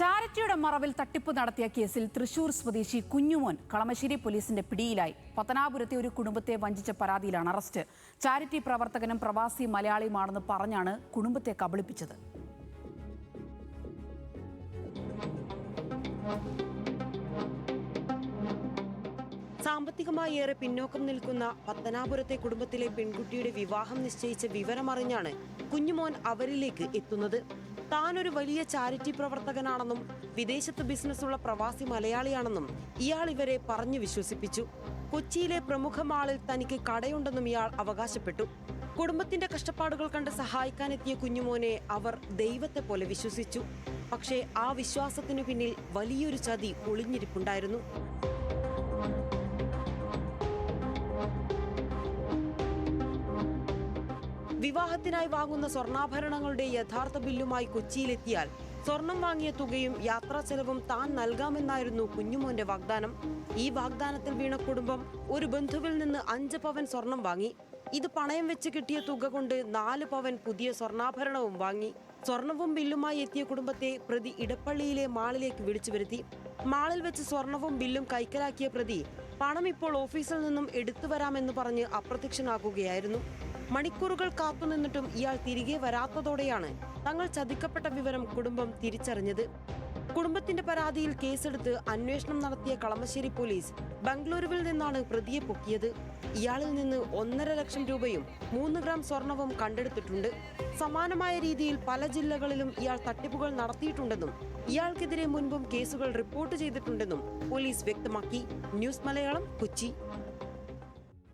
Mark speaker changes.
Speaker 1: ചാരിറ്റിയുടെ മറവിൽ തട്ടിപ്പ് നടത്തിയ കേസിൽ തൃശൂർ സ്വദേശി കുഞ്ഞുമോൻ കളമശ്ശേരി പോലീസിന്റെ പിടിയിലായി. പത്തനാപുരത്തെ ഒരു കുടുംബത്തെ വഞ്ചിച്ച പരാതിയിലാണ് അറസ്റ്റ്. ചാരിറ്റി പ്രവർത്തകനും പ്രവാസി മലയാളിയുമാണെന്ന് പറഞ്ഞാണ് കുടുംബത്തെ കബളിപ്പിച്ചത്.
Speaker 2: സാമ്പത്തികമായി ഏറെ പിന്നോക്കം നിൽക്കുന്ന പത്തനാപുരത്തെ കുടുംബത്തിലെ പെൺകുട്ടിയുടെ വിവാഹം നിശ്ചയിച്ച വിവരമറിഞ്ഞാണ് കുഞ്ഞുമോൻ അവരിലേക്ക് എത്തുന്നത്. താനൊരു വലിയ ചാരിറ്റി പ്രവർത്തകനാണെന്നും വിദേശത്ത് ബിസിനസ്സുള്ള പ്രവാസി മലയാളിയാണെന്നും ഇയാൾ ഇവരെ പറഞ്ഞു വിശ്വസിപ്പിച്ചു. കൊച്ചിയിലെ പ്രമുഖ മാളിൽ തനിക്ക് കടയുണ്ടെന്നും ഇയാൾ അവകാശപ്പെട്ടു. കുടുംബത്തിന്റെ കഷ്ടപ്പാടുകൾ കണ്ട് സഹായിക്കാനെത്തിയ കുഞ്ഞുമോനെ അവർ ദൈവത്തെ പോലെ വിശ്വസിച്ചു. പക്ഷേ ആ വിശ്വാസത്തിനു പിന്നിൽ വലിയൊരു ചതി ഒളിഞ്ഞിരിപ്പുണ്ടായിരുന്നു. വിവാഹത്തിനായി വാങ്ങുന്ന സ്വർണ്ണാഭരണങ്ങളുടെ യഥാർത്ഥ ബില്ലുമായി കൊച്ചിയിലെത്തിയാൽ സ്വർണം വാങ്ങിയ തുകയും യാത്രാ ചെലവും താൻ നൽകാമെന്നായിരുന്നു കുഞ്ഞുമോന്റെ വാഗ്ദാനം. ഈ വാഗ്ദാനത്തിൽ വീണ കുടുംബം ഒരു ബന്ധുവിൽ നിന്ന് 5 പവൻ സ്വർണം വാങ്ങി. ഇത് പണയം വെച്ച് കിട്ടിയ തുക കൊണ്ട് 4 പവൻ പുതിയ സ്വർണ്ണാഭരണവും വാങ്ങി. സ്വർണവും ബില്ലുമായി എത്തിയ കുടുംബത്തെ പ്രതി ഇടപ്പള്ളിയിലെ മാളിലേക്ക് വിളിച്ചു വരുത്തി. മാളിൽ വെച്ച് സ്വർണവും ബില്ലും കൈക്കലാക്കിയ പ്രതി പണം ഇപ്പോൾ ഓഫീസിൽ നിന്നും എടുത്തു വരാമെന്ന് പറഞ്ഞ് അപ്രത്യക്ഷനാക്കുകയായിരുന്നു. മണിക്കൂറുകൾ കാത്തുനിന്നിട്ടും ഇയാൾ തിരികെ വരാത്തതോടെയാണ് തങ്ങൾ ചതിക്കപ്പെട്ട വിവരം കുടുംബം തിരിച്ചറിഞ്ഞത്. കുടുംബത്തിന്റെ പരാതിയിൽ കേസെടുത്ത് അന്വേഷണം നടത്തിയ കളമശ്ശേരി പോലീസ് ബംഗളൂരുവിൽ നിന്നാണ് പ്രതിയെ പൊക്കിയത്. ഇയാളിൽ നിന്ന് 1.5 ലക്ഷം രൂപയും 3 ഗ്രാം സ്വർണവും കണ്ടെടുത്തിട്ടുണ്ട്. സമാനമായ രീതിയിൽ പല ജില്ലകളിലും ഇയാൾ തട്ടിപ്പുകൾ നടത്തിയിട്ടുണ്ടെന്നും ഇയാൾക്കെതിരെ മുൻപും കേസുകൾ റിപ്പോർട്ട് ചെയ്തിട്ടുണ്ടെന്നും പോലീസ് വ്യക്തമാക്കി. ന്യൂസ് മലയാളം, കൊച്ചി.